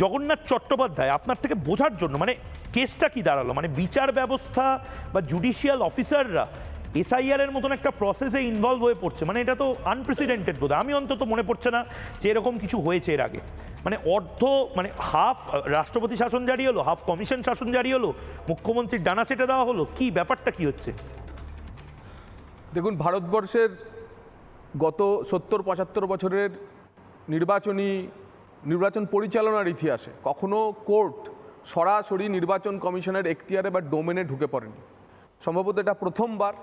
জগন্নাথ চট্টোপাধ্যায়, আপনার থেকে বোঝার জন্য মানে কেসটা কি দাঁড়ালো, মানে বিচার ব্যবস্থা বা জুডিশিয়াল অফিসাররা এসআইআর এর মতন একটা প্রসেসে ইনভলভ হয়ে পড়ছে, মানে এটা তো আনপ্রেসিডেন্টেড বোধ হয়। আমি অন্তত মনে পড়ছে না যে এরকম কিছু হয়েছে এর আগে। মানে মানে হাফ রাষ্ট্রপতি শাসন জারি হলো, হাফ কমিশন শাসন জারি হলো, মুখ্যমন্ত্রীর ডানা চেটে দেওয়া হলো, কি ব্যাপারটা কি হচ্ছে? দেখুন, ভারতবর্ষের গত 70-75 বছরের নির্বাচন পরিচালনার ইতিহাসে কখনো কোর্ট সরাসরি নির্বাচন কমিশনের এখতিয়ারে বা ডোমেনে ঢুকে পড়েনি। সম্ভবত এটা প্রথমবার।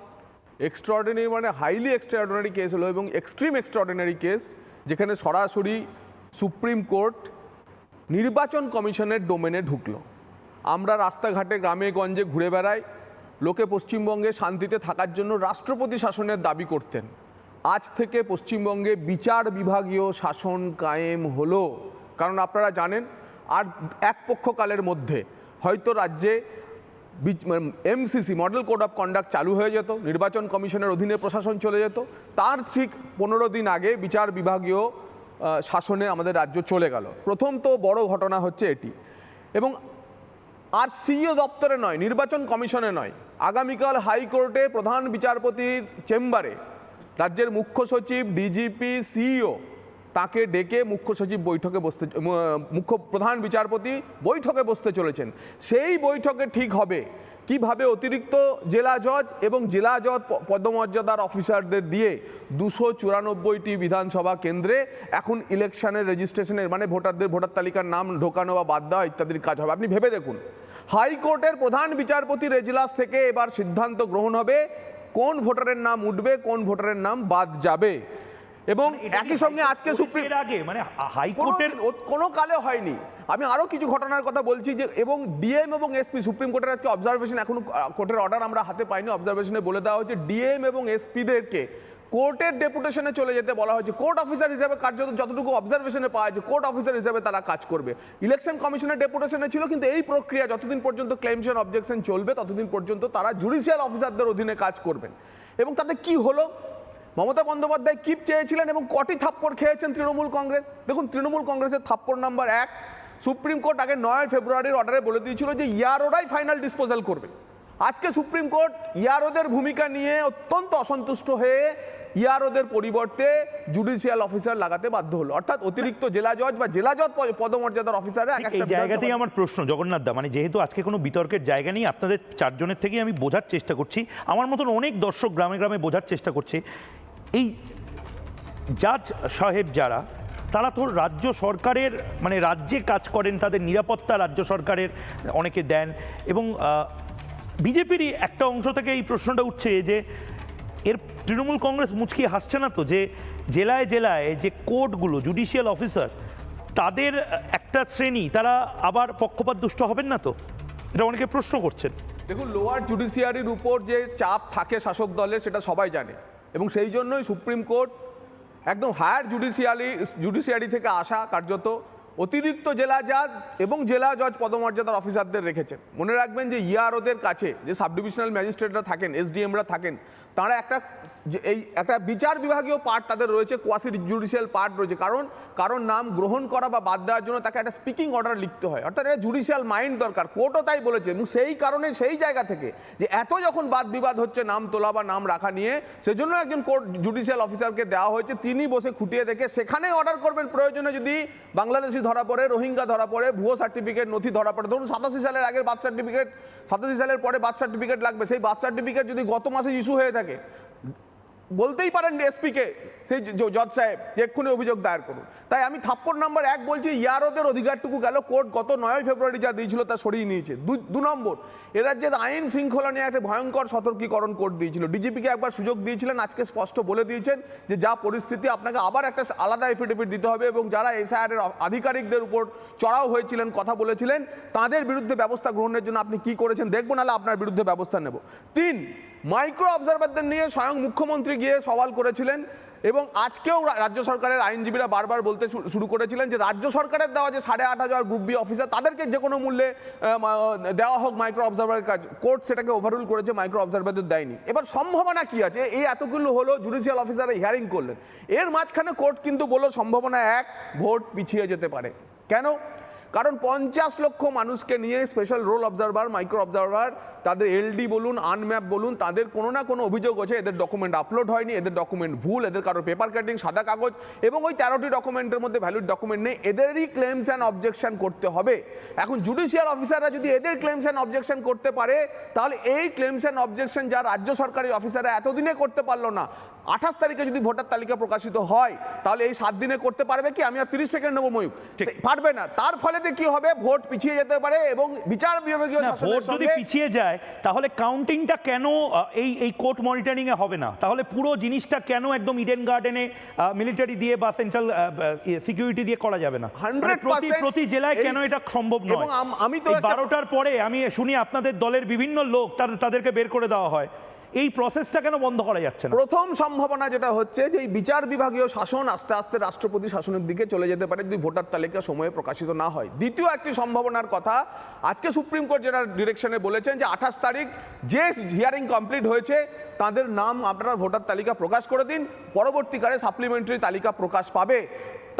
এক্সট্রাঅর্ডিনারি মানে হাইলি এক্সট্রাঅর্ডিনারি কেস হলো, এবং এক্সট্রিম এক্সট্রাঅর্ডিনারি কেস যেখানে সরাসরি সুপ্রিম কোর্ট নির্বাচন কমিশনের ডোমেনে ঢুকলো। আমরা রাস্তাঘাটে গ্রামে গঞ্জে ঘুরে বেড়াই, লোকে পশ্চিমবঙ্গে শান্তিতে থাকার জন্য রাষ্ট্রপতি শাসনের দাবি করতেন। আজ থেকে পশ্চিমবঙ্গে বিচার বিভাগীয় শাসন কায়েম হলো। কারণ আপনারা জানেন, আর এক পক্ষকালের মধ্যে হয়তো রাজ্যে MCC model code of conduct চালু হয়ে যেত, নির্বাচন কমিশনের অধীনে প্রশাসন চলে যেত। তার ঠিক 15 দিন আগে বিচার বিভাগীয় শাসনে আমাদের রাজ্য চলে গেল। প্রথম তো বড় ঘটনা হচ্ছে এটি। এবং আর সিইও দপ্তরে নয়, নির্বাচন কমিশনে নয়, আগামীকাল হাইকোর্টে প্রধান বিচারপতির চেম্বারে রাজ্যের মুখ্য সচিব, ডিজিপি, সিইও তাকে ডেকে মুখ্য সচিব বৈঠকে বসতে, প্রধান বিচারপতি বৈঠকে বসতে চলেছেন। সেই বৈঠকে ঠিক হবে কিভাবে অতিরিক্ত জেলা জজ এবং জেলা জজ পদমর্যাদার অফিসারদের দিয়ে 294টি বিধানসভা কেন্দ্রে এখন ইলেকশনের রেজিস্ট্রেশনের মানে ভোটার তালিকার নাম ঢোকানো বা বাদ দেওয়া ইত্যাদির কাজ হবে। আপনি ভেবে দেখুন, হাইকোর্টের প্রধান বিচারপতির এজলাস থেকে এবার সিদ্ধান্ত গ্রহণ হবে কোন ভোটারের নাম উঠবে, কোন ভোটারের নাম বাদ যাবে। এবং একই সঙ্গে আজকে সুপ্রিম আগে মানে হাইকোর্টের কোনো কালে হয়নি। আমি আরও কিছু ঘটনার কথা বলছি যে, এবং ডিএম এবং এসপি, সুপ্রিম কোর্টের আজকে অবজারভেশন, এখনো কোর্টের অর্ডার আমরা হাতে পাইনি, অবজারভেশনে বলে দেওয়া হয়েছে ডিএম এবং এসপিদেরকে কোর্টের ডেপুটেশনে চলে যেতে বলা হয়েছে। কোর্ট অফিসার হিসেবে কার্যত যতটুকু অবজারভেশনে পাওয়া যায়, কোর্ট অফিসার হিসেবে তারা কাজ করবে। ইলেকশন কমিশনের ডেপুটেশনে ছিল, কিন্তু এই প্রক্রিয়া যতদিন পর্যন্ত ক্লেমস এন্ড অবজেকশন চলবে ততদিন পর্যন্ত তারা জুডিশিয়াল অফিসারদের অধীনে কাজ করবেন। এবং তাতে কি হলো, মমতা বন্দ্যোপাধ্যায় কি চেয়েছিলেন এবং কটি থাপ্পড় খেয়েছেন তৃণমূল কংগ্রেস। দেখুন, তৃণমূল কংগ্রেসের থাপ্পড় নাম্বার 1, সুপ্রিম কোর্ট আগে 9 ফেব্রুয়ারির অর্ডারে বলে দিয়েছিল যে ইয়ারোরাই ফাইনাল ডিসপোজাল করবে। আজকে সুপ্রিম কোর্ট ইয়ারোদের ভূমিকা নিয়ে অত্যন্ত অসন্তুষ্ট হয়ে ইয়ারোদের পরিবর্তে জুডিশিয়াল অফিসার লাগাতে বাধ্য হলো, অর্থাৎ অতিরিক্ত জেলা জজ বা জেলা জজ পদমর্যাদার অফিসাররা। এই জায়গাতেই আমার প্রশ্ন, জগন্নাথ দা, মানে যেহেতু আজকে কোনো বিতর্কের জায়গা নেই, আপনাদের চারজনের থেকেই আমি বোঝার চেষ্টা করছি, আমার মতন অনেক দর্শক গ্রামে গ্রামে বোঝার চেষ্টা করছে, এই জাজ সাহেব যারা, তারা তো রাজ্য সরকারের মানে রাজ্যে কাজ করেন, তাদের নিরাপত্তা রাজ্য সরকারের অনেকে দেন। এবং বিজেপিরই একটা অংশ থেকে এই প্রশ্নটা উঠছে যে এর তৃণমূল কংগ্রেস মুচকিয়ে হাসছে না তো, যে জেলায় জেলায় যে কোর্টগুলো, জুডিশিয়াল অফিসার, তাদের একটা শ্রেণী তারা আবার পক্ষপাতদুষ্ট হবেন না তো? এটা অনেকে প্রশ্ন করছেন। দেখুন, লোয়ার জুডিশিয়ারির উপর যে চাপ থাকে শাসক দলের সেটা সবাই জানে, এবং সেই জন্যই সুপ্রিম কোর্ট একদম হায়ার জুডিশিয়ারি থেকে আসা কার্যত অতিরিক্ত জেলা জজ এবং জেলা জজ পদমর্যাদার অফিসারদের রেখেছেন। মনে রাখবেন যে ইয়ারোদের কাছে যে সাব ডিভিশনাল ম্যাজিস্ট্রেটরা থাকেন, এসডিএমরা থাকেন, তারা একটা বিচার বিভাগীয় পার্ট তাদের রয়েছে, কোয়াসি জুডিশিয়াল পার্ট রয়েছে। কারণ নাম গ্রহণ করা বা বাদ দেওয়ার জন্য তাকে একটা স্পিকিং অর্ডার লিখতে হয়, অর্থাৎ এটা জুডিশিয়াল মাইন্ড দরকার। কোর্টও তাই বলেছে। এবং সেই কারণে সেই জায়গা থেকে যে এত যখন বাদ বিবাদ হচ্ছে নাম তোলা বা নাম রাখা নিয়ে, সেজন্য একজন কোর্ট জুডিশিয়াল অফিসারকে দেওয়া হয়েছে, তিনি বসে খুঁটিয়ে দেখে সেখানে অর্ডার করবেন। প্রয়োজনে যদি বাংলাদেশি ধরা পড়ে, রোহিঙ্গা ধরা পড়ে, ভুয়ো সার্টিফিকেট নথি ধরা পড়ে, ধরুন 87 সালের আগের বার্থ সার্টিফিকেট, 87 সালের পরে বার্থ সার্টিফিকেট লাগবে, সেই বার্থ সার্টিফিকেট যদি গত মাসে ইস্যু হয়ে থাকে, বলতেই পারেন এসপিকে, সেই জজ সাহেব যে এক্ষুনি অভিযোগ দায়ের করুন। তাই আমি থাপ্পড় নাম্বার 1 বলছি, ইয়ারোদের অধিকারটুকু গেল। কোর্ট গত 9 ফেব্রুয়ারি যা দিয়েছিল তা সরিয়ে নিয়েছে। 2 নম্বর, এ রাজ্যের আইন শৃঙ্খলা নিয়ে একটা ভয়ঙ্কর সতর্কীকরণ কোর্ট দিয়েছিল। ডিজিপিকে একবার সুযোগ দিয়েছিলেন, আজকে স্পষ্ট বলে দিয়েছেন যে যা পরিস্থিতি আপনাকে আবার একটা আলাদা এফিডেভিট দিতে হবে, এবং যারা এসআইআরের আধিকারিকদের উপর চড়াও হয়েছিলেন, কথা বলেছিলেন, তাদের বিরুদ্ধে ব্যবস্থা গ্রহণের জন্য আপনি কি করেছেন দেখবো, নাহলে আপনার বিরুদ্ধে ব্যবস্থা নেব। 3, মাইক্রো অবজারভারদের নিয়ে স্বয়ং মুখ্যমন্ত্রী গিয়ে সওয়াল করেছিলেন, এবং আজকেও রাজ্য সরকারের আইনজীবীরা বারবার বলতে শুরু করেছিলেন যে রাজ্য সরকারের দেওয়া যে 8,500 গ্রুপ বি অফিসার, তাদেরকে যে কোনো মূল্যে দেওয়া হোক মাইক্রো অবজারভারের কাজ। কোর্ট সেটাকে ওভাররুল করেছে, মাইক্রো অবজারভারদের দেয়নি। এবার সম্ভাবনা কি আছে, এই এতগুলো হলো, জুডিশিয়াল অফিসার হিয়ারিং করলেন, এর মাঝখানে কোর্ট কিন্তু বলল সম্ভাবনা 1, ভোট পিছিয়ে যেতে পারে। কেন? কারণ 50 লক্ষ মানুষকে নিয়ে special roll observer, micro observer, তাদের এলডি বলুন, আনম্যাপ বলুন, তাদের কোনো না কোনো অভিযোগ আছে এদের ডকুমেন্ট আপলোড হয়নি, এদের ডকুমেন্ট ভুল, এদের কারো পেপার কাটিং, সাদা কাগজ, এবং ওই 13টি ডকুমেন্টের মধ্যে ভ্যালিড ডকুমেন্ট নেই, এদেরই ক্লেমস অ্যান্ড অবজেকশন করতে হবে। এখন জুডিশিয়াল অফিসাররা যদি এদের ক্লেমস অ্যান্ড অবজেকশন করতে পারে, তাহলে এই ক্লেমস অ্যান্ড অবজেকশন যা রাজ্য সরকারি অফিসাররা এতদিনে করতে পারলো না, 28 তারিখে যদি ভোটার তালিকা প্রকাশিত হয়, তাহলে এই 7 দিনে করতে পারবে কি? আমি আর 30 সেকেন্ড নেবো ময়ূক, পারবে না। তার ফলেতে কি হবে? ভোট পিছিয়ে যেতে পারে এবং বিচার বিভাগীয় ভোট যদি পিছিয়ে যায় তাহলে কাউন্টিংটা কেন এই কোর্ট মনিটরিং এ হবে না? তাহলে পুরো জিনিসটা কেন একদম ইডেন গার্ডেনে মিলিটারি দিয়ে বা সেন্ট্রাল সিকিউরিটি দিয়ে করা যাবে না? 100% প্রতি জেলায় কেন এটা সম্ভব নয়? এবং আমি তো 12টার পরে আমি শুনি আপনাদের দলের বিভিন্ন লোক তাদেরকে বের করে দেওয়া হয়, এই প্রসেসটা কেন বন্ধ করা যাচ্ছে না? প্রথম সম্ভাবনা যেটা হচ্ছে যে এই বিচার বিভাগীয় শাসন আস্তে আস্তে রাষ্ট্রপতি শাসনের দিকে চলে যেতে পারে যদি ভোটার তালিকা সময়ে প্রকাশিত না হয়। দ্বিতীয় একটি সম্ভাবনার কথা আজকে সুপ্রিম কোর্ট যেটা ডিরেকশনে বলেছেন যে 28 তারিখ যে হিয়ারিং কমপ্লিট হয়েছে তাদের নাম আপনারা ভোটার তালিকা প্রকাশ করে দিন, পরবর্তীকালে সাপ্লিমেন্টারি তালিকা প্রকাশ পাবে।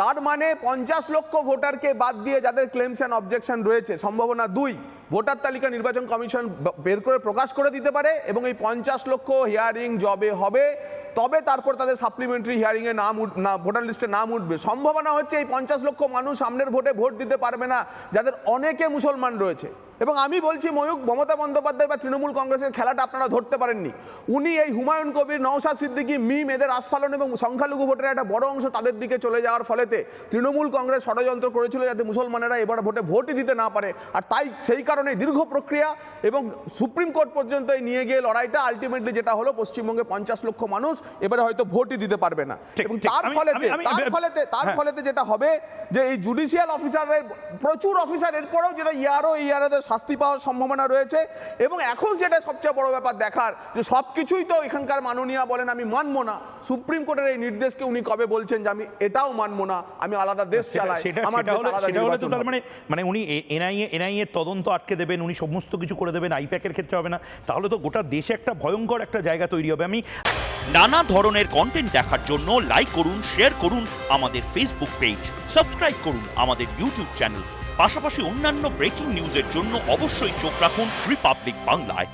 তার মানে 50 লক্ষ ভোটারকে বাদ দিয়ে যাদের ক্লেমস অ্যান্ড অবজেকশন রয়েছে, সম্ভাবনা 2, ভোটার তালিকা নির্বাচন কমিশন বের করে প্রকাশ করে দিতে পারে এবং এই 50 লক্ষ হিয়ারিং জবে হবে, তবে তারপর তাদের সাপ্লিমেন্টারি হিয়ারিংয়ে ভোটার লিস্টে নাম উঠবে। সম্ভাবনা হচ্ছে এই 50 লক্ষ মানুষ সামনের ভোটে ভোট দিতে পারবে না, যাদের অনেকে মুসলমান রয়েছে। এবং আমি বলছি ময়ূক, মমতা বন্দ্যোপাধ্যায় বা তৃণমূল কংগ্রেসের খেলাটা আপনারা ধরতে পারেননি। উনি এই হুমায়ুন কবির, নওশাদ সিদ্দিকী, মিম, এদের আস্ফালন এবং সংখ্যালঘু ভোটের একটা বড় অংশ তাদের দিকে চলে যাওয়ার ফলেতে তৃণমূল কংগ্রেস ষড়যন্ত্র করেছিল যাতে মুসলমানেরা এবার ভোটে ভোটই দিতে না পারে। আর তাই সেই কারণে দীর্ঘ প্রক্রিয়া এবং সুপ্রিম কোর্ট পর্যন্ত নিয়ে গিয়ে লড়াইটা আলটিমেটলি যেটা হলো, পশ্চিমবঙ্গে 50 লক্ষ মানুষ এবারে হয়তো ভোটই দিতে পারবে না। এবং তার ফলেতে যেটা হবে যে এই জুডিশিয়াল অফিসারের প্রচুর অফিসার এরপরেও যেটা ইয়ারোদের শাস্তি পাওয়ার সম্ভাবনা রয়েছে। এবং এখন যেটা সবচেয়ে বড় ব্যাপার দেখার, যে সবকিছুই তো এখানকার মাননীয়া বলেন আমি মানবো না, সুপ্রিম কোর্টের এই নির্দেশকে উনি কবে বলছেন যে আমি এটাও মানবো না, আমি আলাদা দেশ চালাই, আমার দেশ আলাদা নির্বাচন হবে। মানে উনি এনআইএ তদন্ত আটকে দেবেন, উনি সমস্ত কিছু করে দেবেন, আইপ্যাকের ক্ষেত্রে হবে না, তাহলে তো গোটা দেশে একটা ভয়ঙ্কর একটা জায়গা তৈরি হবে। আমি নানা ধরনের কন্টেন্ট দেখার জন্য লাইক করুন, শেয়ার করুন আমাদের ফেসবুক পেজ, সাবস্ক্রাইব করুন আমাদের ইউটিউব চ্যানেল। পাশাপাশি অন্যান্য ব্রেকিং নিউজের জন্য অবশ্যই চোখ রাখুন রিপাবলিক বাংলায়।